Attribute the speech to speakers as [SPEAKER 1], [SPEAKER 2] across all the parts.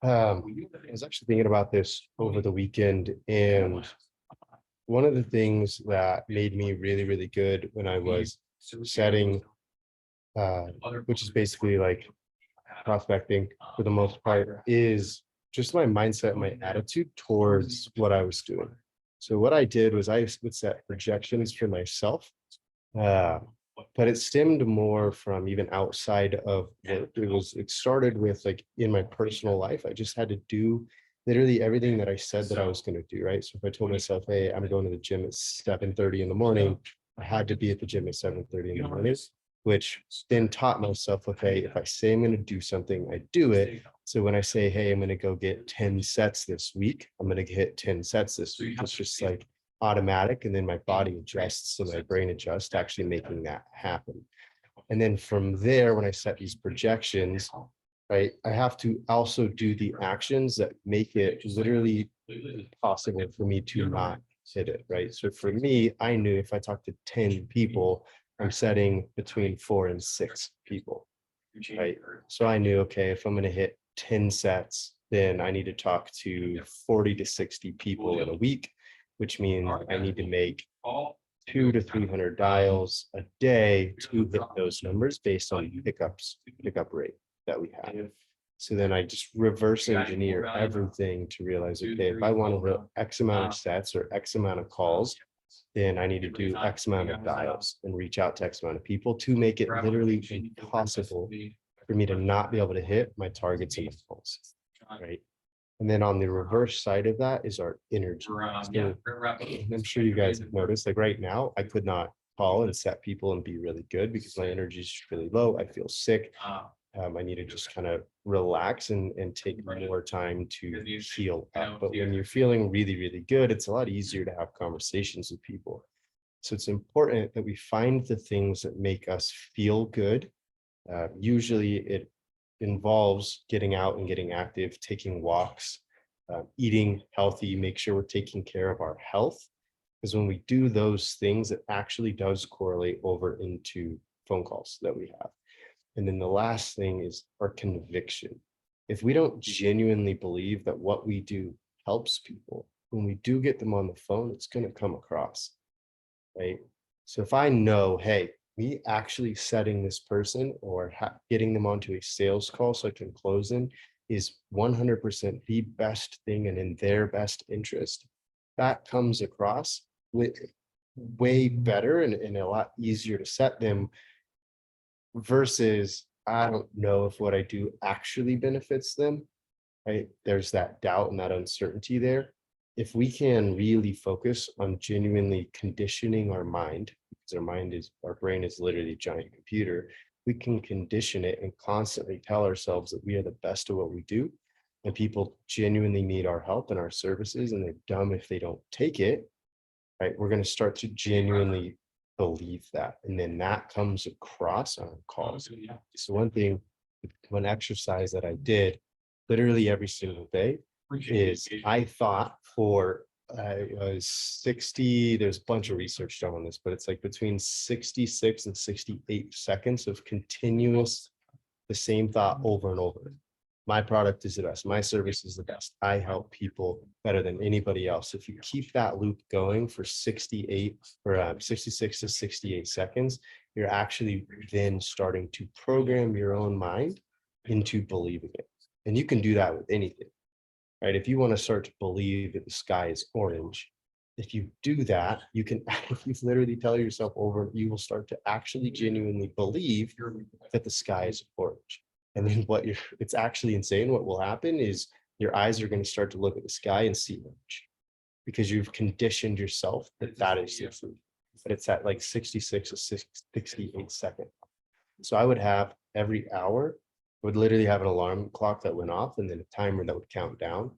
[SPEAKER 1] I was actually thinking about this over the weekend, and one of the things that made me really, really good when I was setting, uh, which is basically like prospecting for the most part, is just my mindset, my attitude towards what I was doing. So what I did was I would set projections for myself, uh, but it stemmed more from even outside of work. It started with like in my personal life. I just had to do literally everything that I said that I was going to do, right? So if I told myself, hey, I'm going to the gym at 7:30 in the morning, I had to be at the gym at 7:30 in the morning, which then taught myself, okay, if I say I'm going to do something, I do it. So when I say, hey, I'm going to go get 10 sets this week, I'm going to hit 10 sets this week. It's just like automatic, and then my body adjusts, so my brain adjusts to actually making that happen. And then from there, when I set these projections, right, I have to also do the actions that make it literally possible for me to not hit it, right? So for me, I knew if I talk to 10 people, I'm setting between 4 and 6 people, right? So I knew, okay, if I'm going to hit 10 sets, then I need to talk to 40 to 60 people in a week, which means I need to make 200 to 300 dials a day to hit those numbers based on pickup rate that we have. So then I just reverse engineer everything to realize, okay, if I want to hit X amount of sets or X amount of calls, then I need to do X amount of dials and reach out to X amount of people to make it literally impossible for me to not be able to hit my targets and my goals, right? And then on the reverse side of that is our energy. So I'm sure you guys have noticed, like right now, I could not call and set people and be really good because my energy is really low. I feel sick. I need to just kind of relax and take more time to heal up. But when you're feeling really, really good, it's a lot easier to have conversations with people. So it's important that we find the things that make us feel good. Usually it involves getting out and getting active, taking walks, eating healthy, make sure we're taking care of our health. Because when we do those things, it actually does correlate over into phone calls that we have. And then the last thing is our conviction. If we don't genuinely believe that what we do helps people, when we do get them on the phone, it's going to come across, right? So if I know, hey, me actually setting this person or getting them onto a sales call so I can close them is 100% the best thing and in their best interest, that comes across with way better and a lot easier to set them versus I don't know if what I do actually benefits them, right? There's that doubt and that uncertainty there. If we can really focus on genuinely conditioning our mind, because our brain is literally a giant computer, we can condition it and constantly tell ourselves that we are the best at what we do. And people genuinely need our help and our services, and they're dumb if they don't take it, right? We're going to start to genuinely believe that. And then that comes across on calls. So one exercise that I did literally every single day is I thought for I was 60, there's a bunch of research done on this, but it's like between 66 and 68 seconds of continuous, the same thought over and over. My product is the best. My service is the best. I help people better than anybody else. If you keep that loop going for 68 or 66 to 68 seconds, you're actually then starting to program your own mind into believing it. And you can do that with anything, right? If you want to start to believe that the sky is orange, if you do that, you can if you literally tell yourself over, you will start to actually genuinely believe that the sky is orange. And then it's actually insane. What will happen is your eyes are going to start to look at the sky and see orange because you've conditioned yourself that that is the truth. But it's at like 66 to 68 seconds. So I would have every hour, I would literally have an alarm clock that went off and then a timer that would count down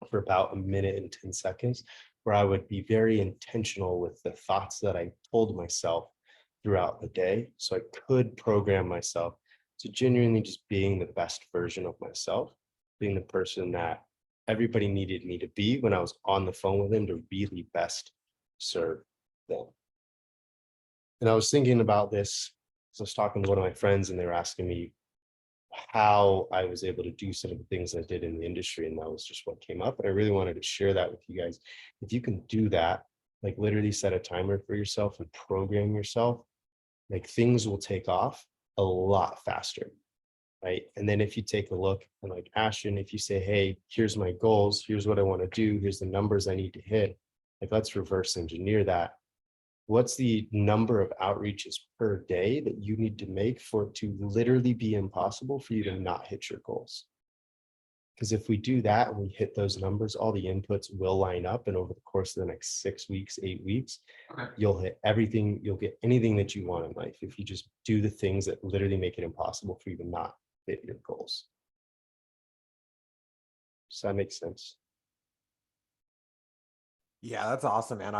[SPEAKER 1] for about a minute and 10 seconds, where I would be very intentional with the thoughts that I told myself throughout the day. So I could program myself to genuinely just being the best version of myself, being the person that everybody needed me to be when I was on the phone with them to really best serve them. And I was thinking about this. So I was talking to one of my friends and they were asking me, how I was able to do some of the things I did in the industry. And that was just what came up. And I really wanted to share that with you guys. If you can do that, like literally set a timer for yourself and program yourself, like things will take off a lot faster. Right. And then if you take a look and like Ashton, if you say, hey, here's my goals, here's what I want to do, here's the numbers I need to hit, like let's reverse engineer that. What's the number of outreaches per day that you need to make for it to literally be impossible for you to not hit your goals? Because if we do that and we hit those numbers, all the inputs will line up. And over the course of the next 6 weeks, 8 weeks, you'll hit everything, you'll get anything that you want in life if you just do the things that literally make it impossible for you to not hit your goals. Does that make sense?
[SPEAKER 2] Yeah, that's awesome, man.